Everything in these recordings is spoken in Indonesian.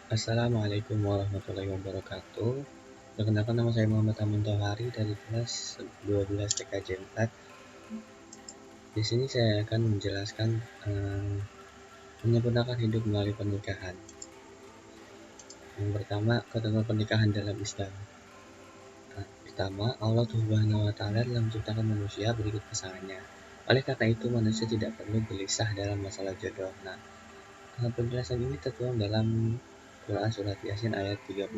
Assalamualaikum warahmatullahi wabarakatuh. Perkenalkan, nama saya Muhammad Amin Tohari dari kelas 12 TKJ 4. Di sini saya akan menjelaskan menyempurnakan hidup melalui pernikahan. Yang pertama, ketentuan pernikahan dalam Islam. Pertama, Allah Subhanahu wa Ta'ala telah menciptakan manusia berikut pasangannya. Oleh karena itu, manusia tidak perlu gelisah dalam masalah jodoh. Penjelasan ini tertuang dalam Quran Surat Yasin ayat 36.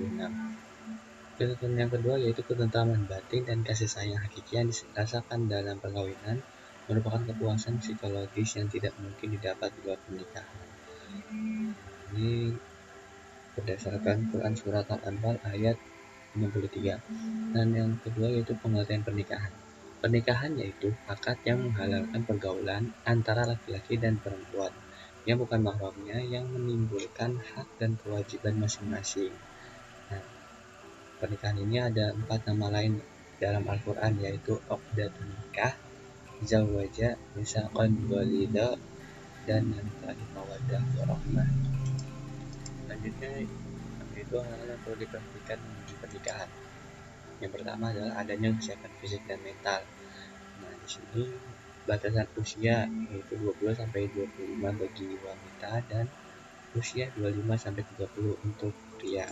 Ketentuan yang kedua yaitu ketentraman batin dan kasih sayang hakiki yang dirasakan dalam perkawinan merupakan kepuasan psikologis yang tidak mungkin didapat di luar pernikahan. Ini berdasarkan Quran Surat Al-Anfal ayat 63. Dan yang kedua yaitu pengertian pernikahan. Pernikahan yaitu akad yang menghalalkan pergaulan antara laki-laki dan perempuan yang bukan mahramnya, yang menimbulkan hak dan kewajiban masing-masing. Pernikahan ini ada 4 nama lain dalam Al-Quran, yaitu Uqdatun Nikah, Zawaja, Misaqan Ghalidha, dan yang terakhir Mawaddah Warahmah. Selanjutnya itu hal yang perlu diperhatikan di pernikahan. Yang pertama adalah adanya kesiapan fisik dan mental. Di sini batasan usia yaitu 20 sampai 25 bagi wanita dan usia 25 sampai 30 untuk pria.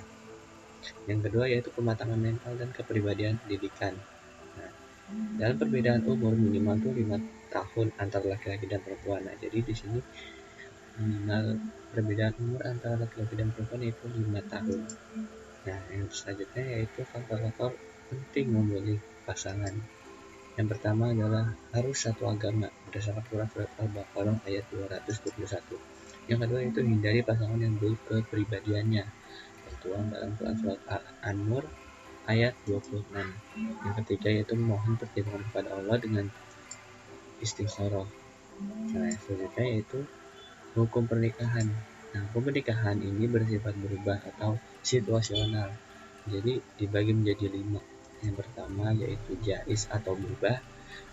Yang kedua yaitu kematangan mental dan kepribadian pendidikan. Dalam perbedaan umur minimal tuh 5 tahun antara laki-laki dan perempuan. Jadi di sini minimal perbedaan umur antara laki-laki dan perempuan itu 5 tahun. Yang selanjutnya yaitu faktor-faktor penting memilih pasangan. Yang pertama adalah harus satu agama berdasarkan Quran Surat Al-Baqarah ayat 221. Yang kedua itu hindari pasangan yang buruk kepribadiannya, tertuang dalam Quran Surat An-Nur ayat 26. Yang ketiga yaitu memohon perlindungan kepada Allah dengan istikharah. Yang selanjutnya yaitu hukum pernikahan. Hukum pernikahan ini bersifat berubah atau situasional. Jadi dibagi menjadi 5. Yang pertama yaitu jaiz atau berubah.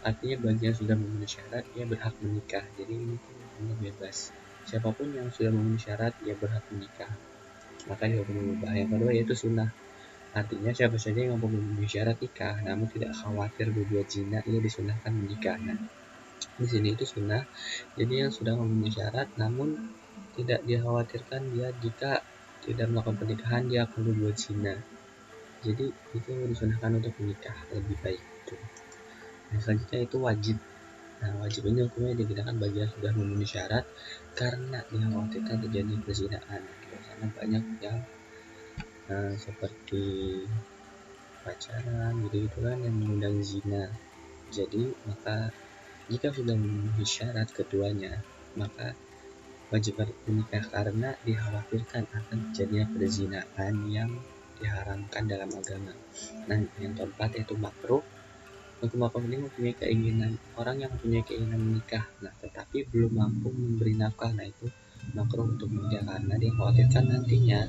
Artinya bagi yang sudah memenuhi syarat ia berhak menikah. Jadi ini bebas. Siapapun yang sudah memenuhi syarat ia berhak menikah. Maka dihukum berubah. Yang kedua yaitu sunnah. Artinya siapa saja yang memenuhi syarat nikah namun tidak khawatir berbuat zina, ia disunahkan menikah. Di sini itu sunnah. Jadi yang sudah memenuhi syarat namun tidak dikhawatirkan dia jika tidak melakukan pernikahan dia akan berbuat zina. Jadi itu disunahkan untuk menikah lebih baik. Yang selanjutnya itu wajib. Wajib ini hukumnya digunakan bagi yang sudah memenuhi syarat karena dikhawatirkan terjadi perzinahan. Di sana banyak yang seperti pacaran gitu kan yang mengundang zina. Jadi maka jika sudah memenuhi syarat keduanya maka wajib menikah karena dikhawatirkan akan terjadinya perzinahan yang diharamkan dalam agama. Yang keempat yaitu makruh. Hukum ini mempunyai keinginan orang yang mempunyai keinginan menikah, tetapi belum mampu memberi nafkah, itu makruh untuk menikah karena dikhawatirkan nantinya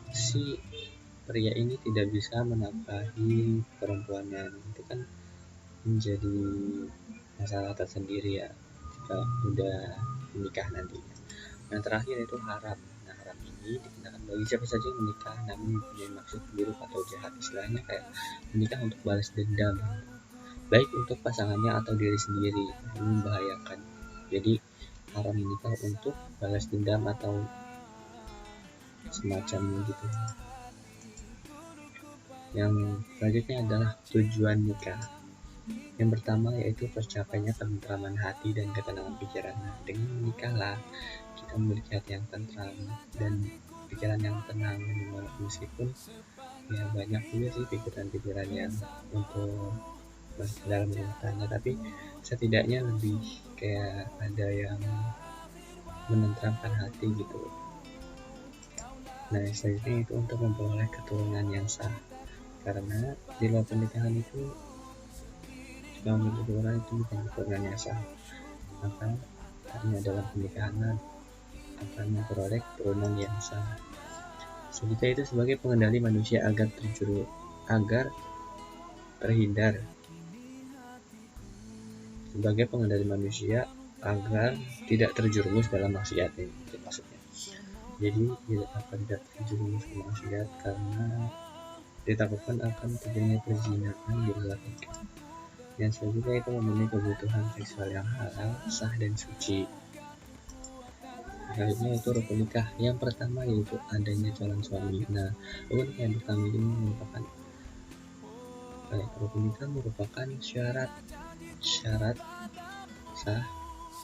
si pria ini tidak bisa menafkahi perempuannya. Itu kan menjadi masalah tersendiri ya jika udah menikah nantinya. Yang terakhir itu haram. Haram ini dikenakan bagi siapa saja yang menikah namun mempunyai maksud buruk atau jahat, istilahnya kayak menikah untuk balas dendam, baik untuk pasangannya atau diri sendiri. Ini membahayakan. Jadi haram menikah untuk balas dendam atau semacam gitu. Yang selanjutnya adalah tujuan nikah. Yang pertama yaitu tercapainya ketentraman hati dan ketenangan pikiran. Dengan menikahlah kita memiliki hati yang tentram dan pikiran yang tenang, meskipun ya banyak juga sih pikiran-pikiran yang untuk dalam rumah tangga, tapi setidaknya lebih kayak ada yang menenteramkan hati gitu. Selanjutnya itu untuk memperoleh keturunan yang sah, karena di luar pernikahan itu jika memiliki keturunan itu bukan keturunan yang sah, maka hanya dalam pernikahan akan memperoleh keturunan yang sah. Selanjutnya itu sebagai pengendali manusia agar terhindar sebagai pengendali manusia agar tidak terjerumus dalam maksiat ini maksudnya. Jadi tidak dapat terjerumus ke maksiat karena ditakutkan akan terjadinya perzinahan di luar nikah. Yang selanjutnya itu memenuhi kebutuhan seksual yang halal, sah dan suci. Selanjutnya itu rukun nikah. Yang pertama yaitu adanya calon suami. Nah, rukun nikah yang pertama ini merupakan rukun nikah merupakan syarat sah,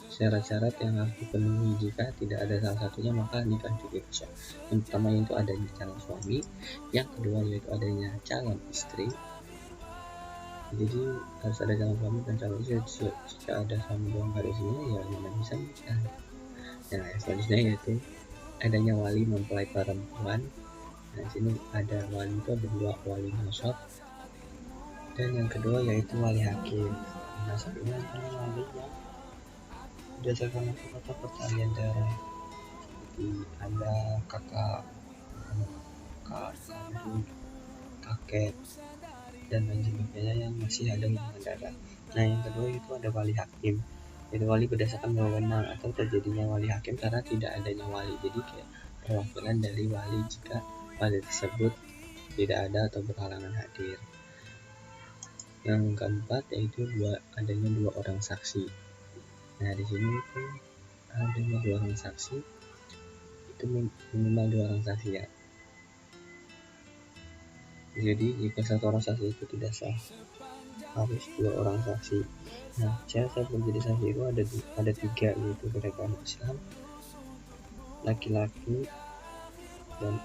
syarat-syarat yang harus dipenuhi. Jika tidak ada salah satunya maka nikah tidak sah. Yang pertama yaitu adanya calon suami, yang kedua yaitu adanya calon istri. Jadi harus ada calon suami dan calon istri. Jika ada suami doang gak ada istrinya, ya mana bisa nikah. Nah, yang selanjutnya yaitu adanya wali mempelai perempuan. Nah, di sini ada wali itu ada dua, wali nasab dan yang kedua yaitu wali hakim. Nasab ini adalah wali yang berdasarkan kata pertalian darah, seperti ada kakak, kandung, kakek, dan lain sebagainya yang masih ada hubungan darah. Nah, yang kedua itu ada wali hakim, yaitu wali berdasarkan wewenang atau terjadinya wali hakim karena tidak adanya wali. Jadi kayak perwakilan dari wali jika wali tersebut tidak ada atau berhalangan hadir. Yang keempat yaitu adanya dua orang saksi. Nah, di sini itu adanya dua orang saksi, itu minimal dua orang saksi ya. Jadi jika satu orang saksi itu tidak sah, harus dua orang saksi. Nah, syarat menjadi saksi itu ada tiga, yaitu beragama Islam, laki-laki, dan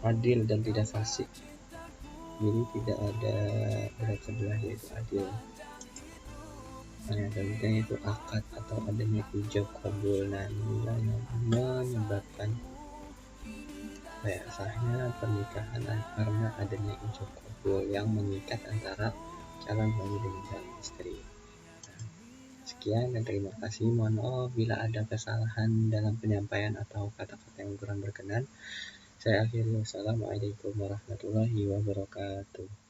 adil dan tidak fasik. Jadi tidak ada berat sebelah, yaitu adil. Nah, yang selanjutnya itu akad atau adanya ijab kabul. Nah, inilah yang menyebabkan sahnya pernikahan karena adanya ijab kabul yang mengikat antara calon suami dengan calon istri. Nah, sekian dan terima kasih. Mohon maaf bila ada kesalahan dalam penyampaian atau kata-kata yang kurang berkenan. Saya akhiri. Wassalamualaikum warahmatullahi wabarakatuh.